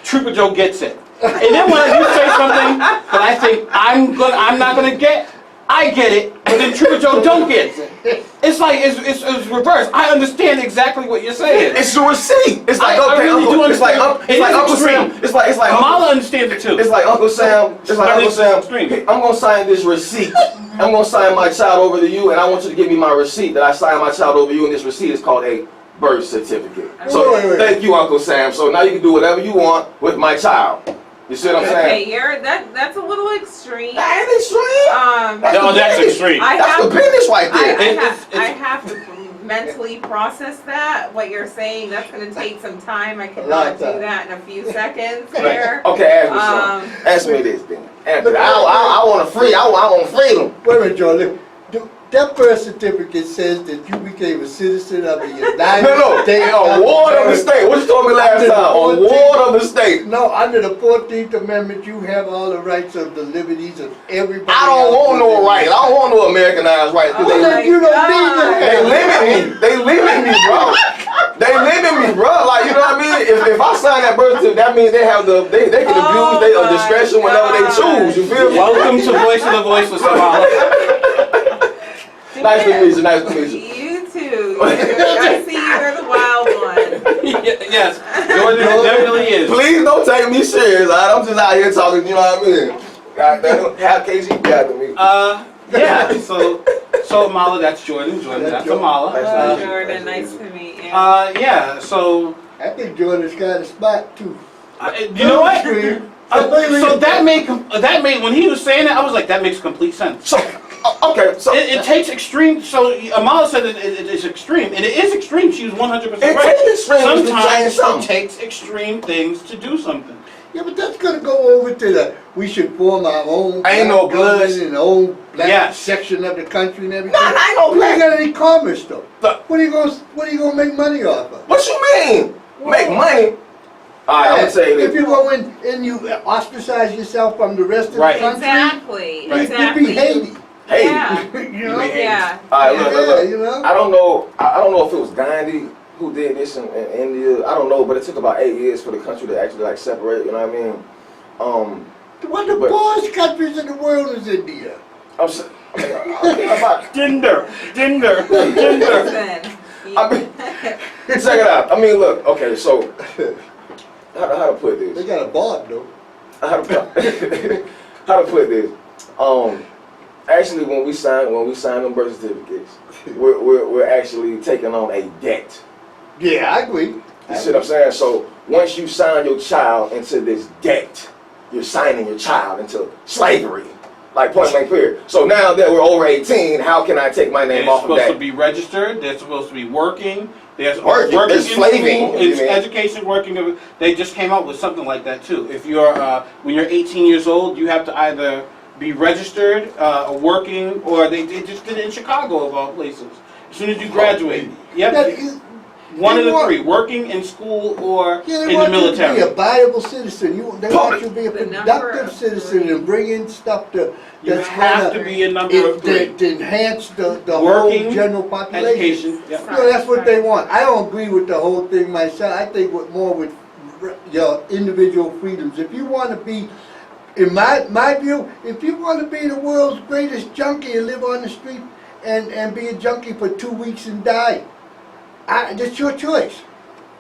Trooper Joe gets it. And then when you say something that I think I'm not gonna get, I get it, but then Trooper Joe don't get it. It's like it's reversed. I understand exactly what you're saying. It's a receipt. It's like I really do it's like understand. it's like It is Uncle Sam. extreme. It's like Kamala understands it too. It's like Uncle Sam. It's like But Uncle it's Sam. extreme. Hey, I'm gonna sign this receipt. I'm gonna sign my child over to you, and I want you to give me my receipt that I signed my child over to you. And this receipt is called a birth certificate. So Wait. thank you, Uncle Sam. So now you can do whatever you want with my child. You see what I'm saying? Okay, that's a little extreme. That ain't extreme. No, that's extreme. That's the business right there. I have to mentally process that. What you're saying, that's going to take some time. I cannot do that in a few seconds here. Okay, ask me something. Ask me this then. Answer. I want freedom. Wait a minute, Jordan. That birth certificate says that you became a citizen of the United States. Award of the state. What you told me last time? Award of the state. No, under the 14th Amendment, you have all the rights of the liberties of everybody. I don't want no rights. I don't want no Americanized rights. Oh Well, my then you don't God. need to They have limit me. They limit me, bro. They limit me, bro. Like, you know what I mean? If I sign that birth certificate, that means they can abuse their my discretion whenever they choose. You feel me? Welcome to Voice of the Voiceless, Amala. Nice to meet you. Nice to meet you. You too. I see you're the wild one. Yes, Jordan definitely is. Please don't take me serious. I'm just out here talking. You know what I mean? Goddamn, how KC got to me? Yeah. So Amala, that's Jordan. That's Amala. Nice to meet you. Jordan, nice to meet you. Yeah. So I think Jordan's got a spot too. you know what? Extreme. So that made when he was saying that, I was like, that makes complete sense. So, okay. So It takes extreme. So Amala said it is extreme, and it is extreme. She was 100% It right. takes extreme to change Sometimes something. it takes extreme things to do something. Yeah, but that's gonna go over to the we should form our own Ain't no government blood. in the own black Yes. section of the country and everything. No, I ain't no We ain't black. got any commerce though. Look. What are you gonna make money off of? What you mean? Make money? All right, I'm gonna tell you If this. you go in and you ostracize yourself from the rest of Right. the country, Exactly. Right. Exactly. you'd be Haiti. Hey. Yeah. You know? Yeah. All right, look, Yeah, look, look. you know? I don't know. I don't know if it was Gandhi who did this in India. I don't know, but it took about 8 years for the country to actually like separate. You know what I mean? One of the But- poorest countries in the world is India. I'm saying. Gender. Listen, I mean, check it out. I mean, look. Okay, so how to put They this? got a board though. How to how to put this? Actually, when we sign them birth certificates, we're actually taking on a debt. Yeah, I agree. You see what I'm saying? So once you sign your child into this debt, you're signing your child into slavery. Like point blank period. So now that we're over 18, how can I take my name They're off of supposed that? to be registered. They're supposed to be working. There's Working. working There's in slaving, school. you It's mean? education, working. They just came out with something like that too. If you're when you're 18 years old, you have to either be registered, working, or they just did it in Chicago of all places. As soon as you graduate, That yep, is- one they of the want- three: working in school or Yeah, they in the want you to military. be a viable citizen. They want you to be a The number productive of citizen three. and bring in stuff You that's have gonna to be a number of three. to enhance the Working, whole general population. Education. Yep. You know, that's what they want. I don't agree with the whole thing myself. I think more with your individual freedoms. If you want to be, in my view, if you want to be the world's greatest junkie and live on the street and be a junkie for 2 weeks and die, that's your choice.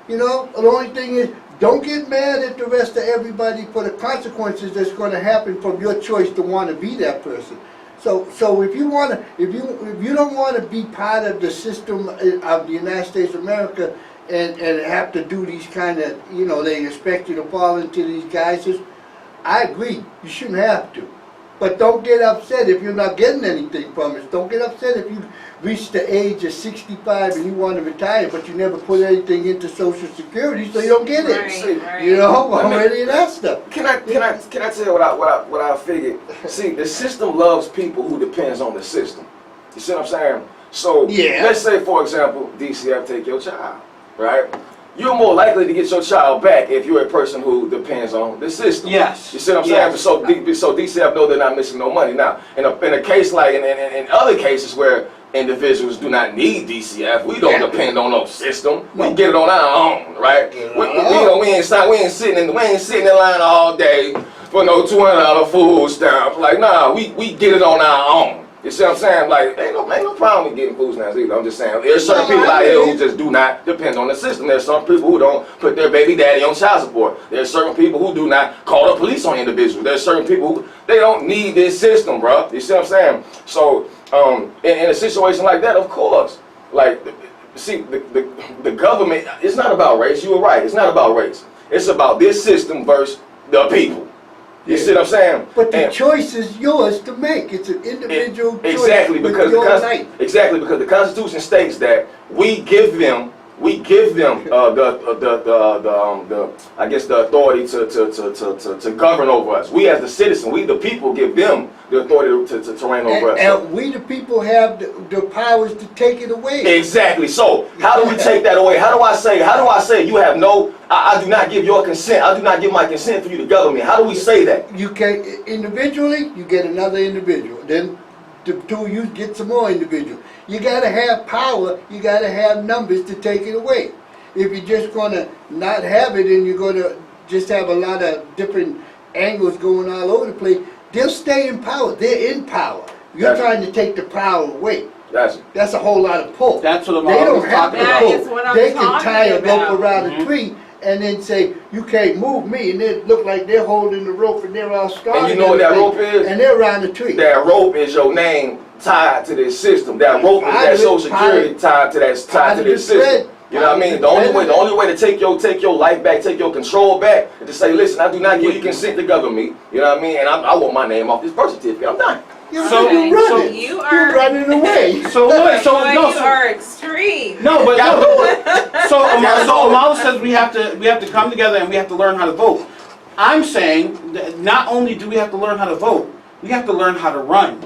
You know, the only thing is, don't get mad at the rest of everybody for the consequences that's going to happen from your choice to want to be that person. So if you want to, if you don't want to be part of the system of the United States of America and have to do these kind of, you know, they expect you to fall into these guises, I agree, you shouldn't have to. But don't get upset if you're not getting anything from it. Don't get upset if you reach the age of 65 and you want to retire, but you never put anything into Social Security, so you don't get it. Right. You know, already that stuff. Can I tell you what I figured? See, the system loves people who depends on the system. You see what I'm saying? So Yeah. let's say, for example, DCF take your child, right? You're more likely to get your child back if you're a person who depends on the system. Yes. You see what I'm Yes. saying? So DCF know they're not missing no money. Now, in a case like in other cases where individuals do not need DCF, we don't depend on no system. We get it on our own, right? We ain't sitting in line all day for no $200 food stamps. Like, nah, we get it on our own. You see what I'm saying? Like, ain't no problem with getting food stamps either. I'm just saying, there's certain people out here who just do not depend on the system. There's some people who don't put their baby daddy on child support. There's certain people who do not call the police on individuals. There's certain people who, they don't need this system, bro. You see what I'm saying? So, in a situation like that, of course, like, see, the government, it's not about race. You were right. It's not about race. It's about this system versus the people. You see what I'm saying? But the choice is yours to make. It's an individual choice. Exactly, because the Constitution states that we give them I guess the authority to govern over us. We as the citizen, we the people, give them the authority to reign over us. And we the people have the powers to take it away. Exactly. So how do we take that away? How do I say you have no? I do not give your consent. I do not give my consent for you to govern me. How do we say that? You can individually, you get another individual. Then the two of you get some more individuals. You gotta have power. You gotta have numbers to take it away. If you're just gonna not have it and you're gonna just have a lot of different angles going all over the place, they'll stay in power. They're in power. You're trying to take the power away. That's a whole lot of pull. That's what I'm They don't always have talking to That about. is pull. what I'm They can tie a talking rope about. around a tree and then say, you can't move me, and they look like they're holding the rope and they're all strong. And you know what that rope is? And they're around the tree. That rope is your name tied to this system. That rope is that Social Security tied to this system. You know what I mean? The only way to take your life back, take your control back, is to say, listen, I do not give you consent to govern me. You know what I mean? And I want my name off this birth certificate. I'm done. You're Okay, running. you are- You're running away. So what? So Boy, no. you are extreme. No, but Gotta no. do it. So Amala says we have to come together and we have to learn how to vote. I'm saying that not only do we have to learn how to vote, we have to learn how to run.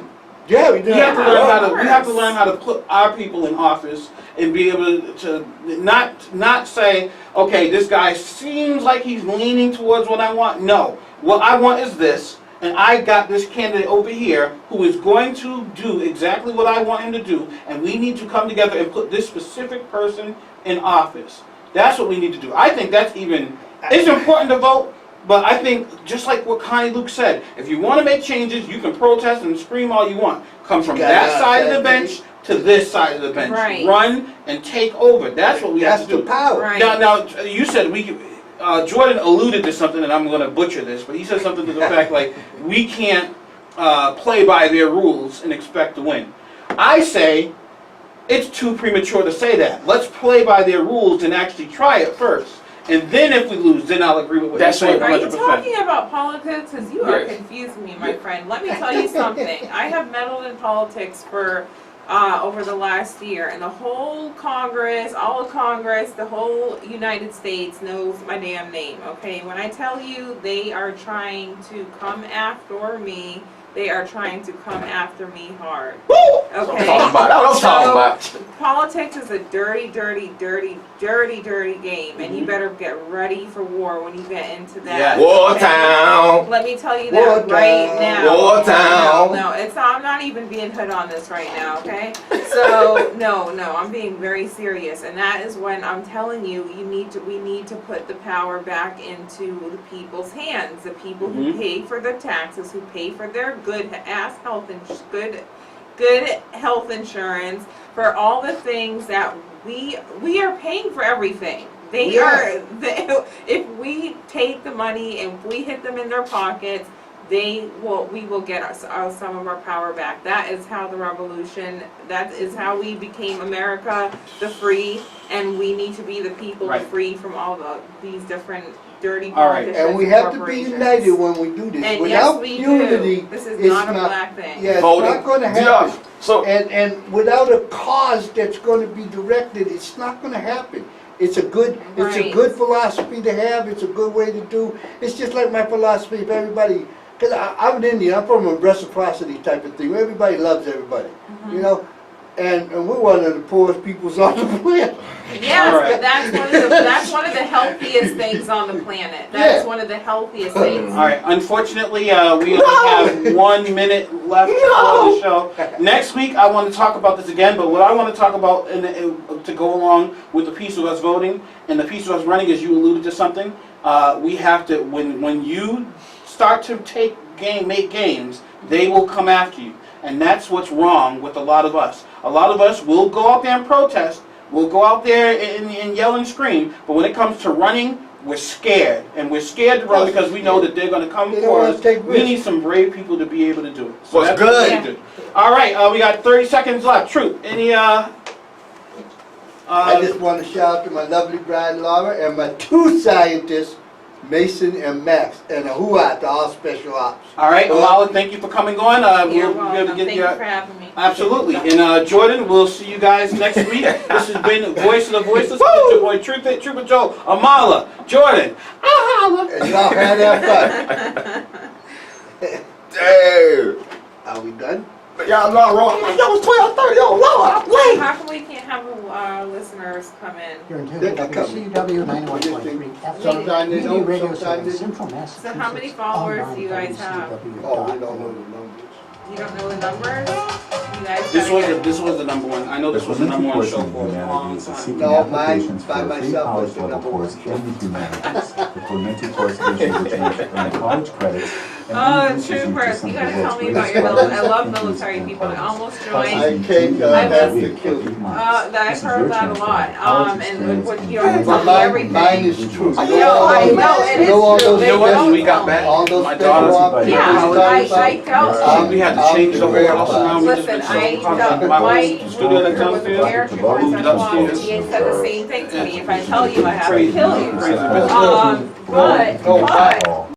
Yeah, we do. We have to learn how to. We have to course. learn how to put our people in office and be able to not say, okay, this guy seems like he's leaning towards what I want. No, what I want is this, and I got this candidate over here who is going to do exactly what I want him to do, and we need to come together and put this specific person in office. That's what we need to do. I think that's even. It's important to vote, But I think, just like what Connie Luke said, if you want to make changes, you can protest and scream all you want. Come from that side of the bench to this side of the bench. Right. Run and take over. That's what we have That's to the do. power. Right. Now, you said Jordan alluded to something, and I'm going to butcher this, but he said something to the fact like, we can't play by their rules and expect to win. I say, it's too premature to say that. Let's play by their rules and actually try it first. And then if we lose, then I'll agree with what you're saying Are you 100%. talking about politics? Because you are Yes. confusing me, my friend. Let me tell you something. I have meddled in politics for over the last year, and the whole Congress, all of Congress, the whole United States knows my damn name, okay? When I tell you they are trying to come after me, they are trying to come after me hard. Okay? That's what I'm talking about. Politics is a dirty, dirty, dirty, dirty, dirty game, and you better get ready for war when you get into that. Yes. War okay? town. Let me tell you War that right town. now. War town. No, it's not, I'm not even being hood on this right now, okay? So no, I'm being very serious, and that is when I'm telling you, we need to put the power back into the people's hands, the people who pay for the taxes, who pay for their good ass health and good health insurance, for all the things that we are paying for everything. They are. If we take the money and if we hit them in their pockets, we will get some of our power back. That is how the revolution. That is how we became America the free, and we need to be the people Right. free from all these different dirty All right. politicians And we have to be united when we do this. And Without yes, we unity, do. This is it's not a black thing. Yeah, it's Voting. not going to Yeah. happen. So And without a cause that's going to be directed, it's not going to happen. It's a good philosophy to have. It's a good way to do. It's just like my philosophy. If everybody, because I'm an Indian, I'm from a reciprocity type of thing. Where everybody loves everybody, you know. And we're one of the poorest peoples on the planet. Yes, All right. but that's one of the healthiest things on the planet. That's Yeah. one of the healthiest things. All right. Unfortunately, we only have 1 minute left for the show. Next week, I want to talk about this again. But what I want to talk about to go along with the piece of us voting and the piece of us running, is you alluded to something. We have to when you start to make games, they will come after you. And that's what's wrong with a lot of us. A lot of us will go out there and protest. We'll go out there and yell and scream. But when it comes to running, we're scared. And we're scared to run because we know that they're going to come They for don't wanna us. take We risks. need some brave people to be able to do it. So What's that's what good? we do. All right, we got 30 seconds left. Truth. Any I just want to shout out to my lovely bride Laura and my two scientists, Mason and Max, and a hoo-ah to all special ops. all right, Amala, thank you for coming on. You're We'll be able to welcome. get Thank you for having me. Absolutely. And Jordan, we'll see you guys next week. This has been Voice of the Voiceless. It's your boy Truthit, Trooper Joe, Amala, Jordan. And y'all had that fun. hey, Are we done? y'all not wrong. Like, yo, it's 12:30. Yo, Lord, I'm late. How come we can't have listeners come in? You're in tune They with can come. WCW 91.3 Sometimes they FM, don't, radio sometimes they service, don't. Central Massachusetts. So how many followers do you guys have? Oh, we don't know the numbers. You don't know the numbers? You guys This gotta get- this was the number one. I know this was the number one show for a long time. No, mine by myself was the number one. Oh, troopers, you gotta tell me about your military. I love military people. I almost joined. I can't have to kill you. I've heard that a lot. And what you don't But tell me everything. mine is true. I know, it is You know all true. those They You know what? don't When we got tell back, me. All those my special daughter's- ops. Yeah, I felt. We had to change the whole house around. We just Listen, been I so felt my my old studio that's with the downstairs. paratroopers Moved at upstairs. He had said the same thing to me. If I tell you, I have to Crazy. kill you. Crazy. But